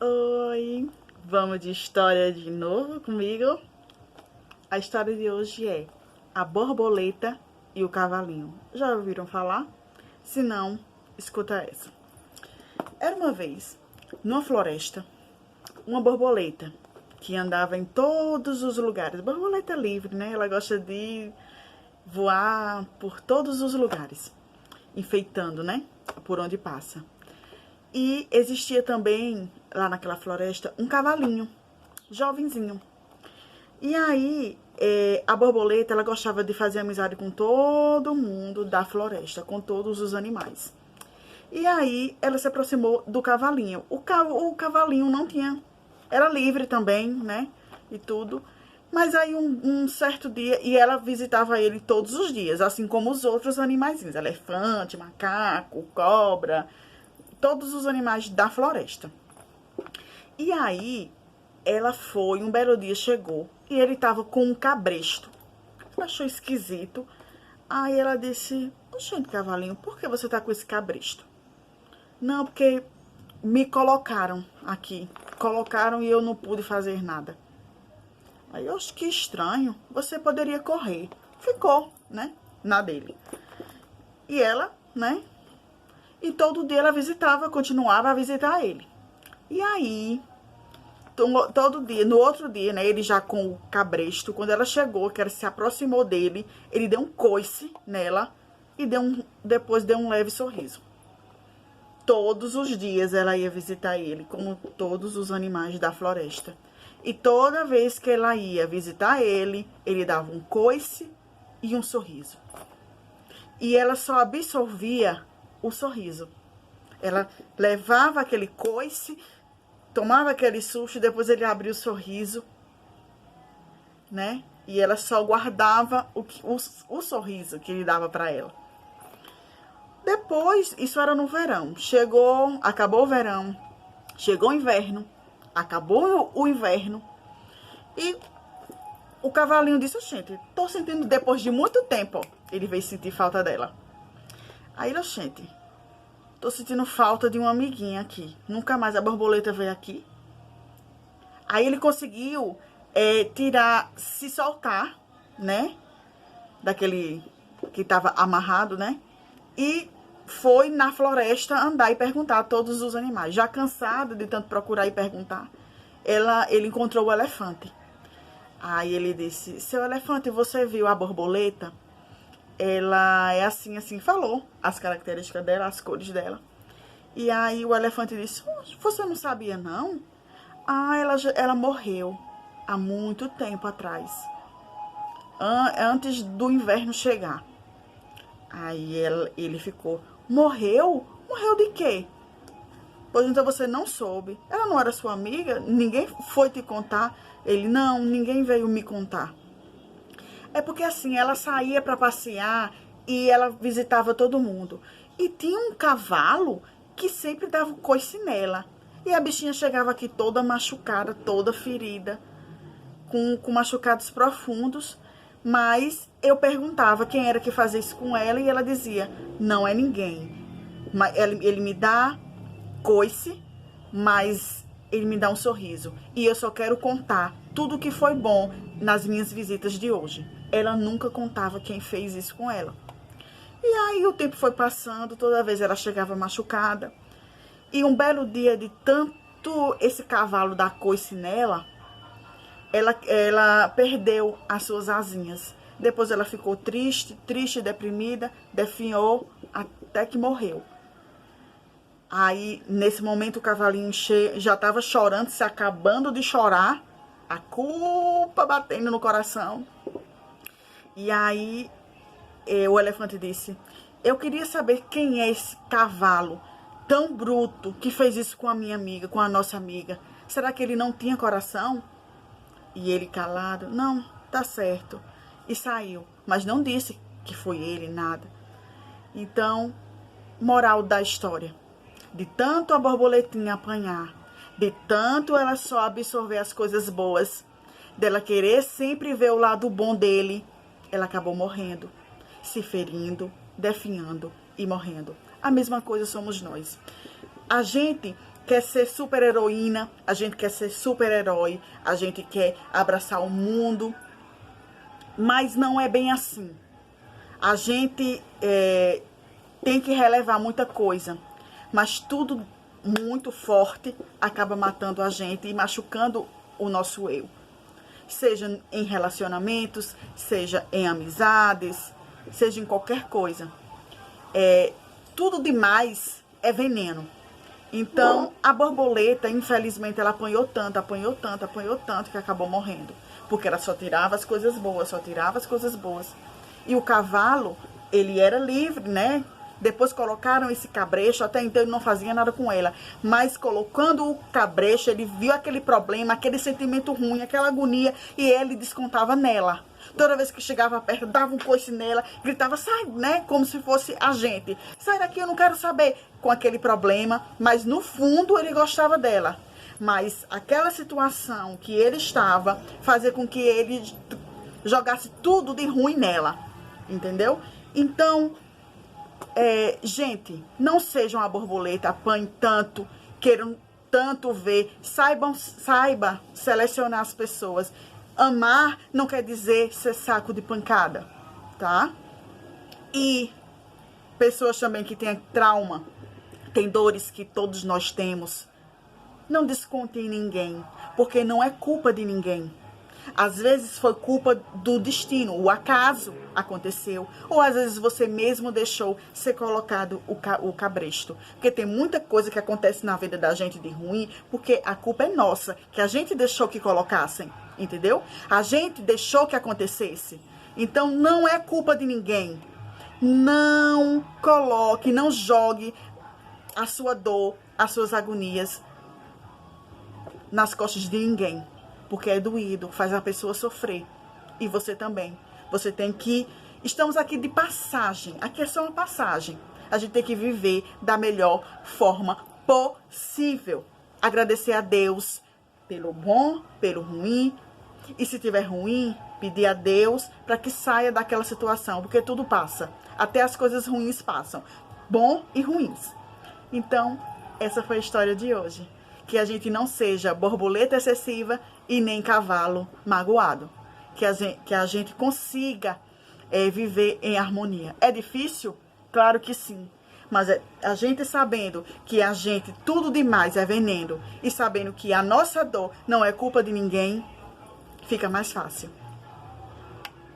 Oi, vamos de história de novo comigo? A história de hoje é A Borboleta e o Cavalinho. Já ouviram falar? Se não, escuta essa. Era uma vez, numa floresta, uma borboleta que andava em todos os lugares. Borboleta livre, né? Ela gosta de voar por todos os lugares, enfeitando, né? Por onde passa. E existia também, lá naquela floresta, um cavalinho, jovenzinho. E aí, a borboleta, ela gostava de fazer amizade com todo mundo da floresta, com todos os animais. E aí, ela se aproximou do cavalinho. O cavalinho não tinha, era livre também, né, e tudo. Mas aí, um certo dia, e ela visitava ele todos os dias, assim como os outros animaizinhos, elefante, macaco, cobra, todos os animais da floresta. E aí, ela foi, um belo dia chegou, e ele tava com um cabresto. Ela achou esquisito. Aí ela disse, oxente, cavalinho, por que você tá com esse cabresto? Não, porque me colocaram aqui. Colocaram e eu não pude fazer nada. Aí, oxe, que estranho, você poderia correr. Ficou, né, na dele. E ela, né, e todo dia ela visitava, continuava a visitar ele. E aí, todo dia, no outro dia, né, ele já com o cabresto, quando ela chegou, que ela se aproximou dele, ele deu um coice nela e depois deu um leve sorriso. Todos os dias ela ia visitar ele, como todos os animais da floresta. E toda vez que ela ia visitar ele dava um coice e um sorriso. E ela só absorvia o sorriso. Ela levava aquele coice, tomava aquele susto, depois ele abria o sorriso, né? E ela só guardava o sorriso que ele dava para ela. Depois, isso era no verão. Acabou o verão, chegou o inverno, acabou o inverno. E o cavalinho disse, gente, tô sentindo, depois de muito tempo, ele veio sentir falta dela. Aí, gente, tô sentindo falta de uma amiguinha aqui. Nunca mais a borboleta veio aqui. Aí ele conseguiu se soltar, né? Daquele que tava amarrado, né? E foi na floresta andar e perguntar a todos os animais. Já cansado de tanto procurar e perguntar, ele encontrou o elefante. Aí ele disse, seu elefante, você viu a borboleta? Ela é assim, assim, falou as características dela, as cores dela. E aí o elefante disse, você não sabia não? Ah, ela morreu há muito tempo atrás, antes do inverno chegar. Aí ele ficou, morreu? Morreu de quê? Pois então você não soube. Ela não era sua amiga? Ninguém foi te contar? Ele, não, ninguém veio me contar. É porque assim, ela saía para passear e ela visitava todo mundo. E tinha um cavalo que sempre dava coice nela. E a bichinha chegava aqui toda machucada, toda ferida, com machucados profundos. Mas eu perguntava quem era que fazia isso com ela e ela dizia, não é ninguém. Mas ele me dá coice, mas ele me dá um sorriso. E eu só quero contar tudo que foi bom nas minhas visitas de hoje. Ela nunca contava quem fez isso com ela. E aí o tempo foi passando, toda vez ela chegava machucada. E um belo dia, de tanto esse cavalo dar coice nela, ela perdeu as suas asinhas. Depois ela ficou triste, deprimida, definhou, até que morreu. Aí, nesse momento, o cavalinho já estava chorando, se acabando de chorar, a culpa batendo no coração. E aí, o elefante disse, eu queria saber quem é esse cavalo tão bruto que fez isso com a minha amiga, com a nossa amiga. Será que ele não tinha coração? E ele calado, não, tá certo. E saiu, mas não disse que foi ele, nada. Então, moral da história. De tanto a borboletinha apanhar, de tanto ela só absorver as coisas boas, dela querer sempre ver o lado bom dele, ela acabou morrendo, se ferindo, definhando e morrendo. A mesma coisa somos nós. A gente quer ser super heroína, a gente quer ser super herói, a gente quer abraçar o mundo, mas não é bem assim. A gente tem que relevar muita coisa, mas tudo muito forte acaba matando a gente e machucando o nosso eu. Seja em relacionamentos, seja em amizades, seja em qualquer coisa. Tudo demais é veneno. Então, a borboleta, infelizmente, ela apanhou tanto, que acabou morrendo. Porque ela só tirava as coisas boas, E o cavalo, ele era livre, né? Depois colocaram esse cabresto, até então ele não fazia nada com ela. Mas colocando o cabresto, ele viu aquele problema, aquele sentimento ruim, aquela agonia, e ele descontava nela. Toda vez que chegava perto, dava um coice nela, gritava, sai, né? Como se fosse a gente. Sai daqui, eu não quero saber. Com aquele problema, mas no fundo ele gostava dela. Mas aquela situação que ele estava, fazia com que ele jogasse tudo de ruim nela. Entendeu? Então, gente, não sejam a borboleta, apanhem tanto, queiram tanto ver, saiba selecionar as pessoas. Amar não quer dizer ser saco de pancada, tá? E pessoas também que têm trauma, tem dores que todos nós temos. Não desconte em ninguém, porque não é culpa de ninguém. Às vezes foi culpa do destino, o acaso aconteceu. Ou às vezes você mesmo deixou ser colocado o cabresto. Porque tem muita coisa que acontece na vida da gente de ruim, porque a culpa é nossa, que a gente deixou que colocassem, entendeu? A gente deixou que acontecesse. Então não é culpa de ninguém. Não coloque, não jogue a sua dor, as suas agonias nas costas de ninguém. Porque é doído, faz a pessoa sofrer. E você também. Você tem que... Estamos aqui de passagem. Aqui é só uma passagem. A gente tem que viver da melhor forma possível. Agradecer a Deus pelo bom, pelo ruim. E se tiver ruim, pedir a Deus para que saia daquela situação. Porque tudo passa. Até as coisas ruins passam. Bom e ruins. Então, essa foi a história de hoje. Que a gente não seja borboleta excessiva e nem cavalo magoado. Que a gente consiga viver em harmonia. É difícil? Claro que sim. Mas a gente sabendo que a gente, tudo demais é veneno, e sabendo que a nossa dor não é culpa de ninguém, fica mais fácil.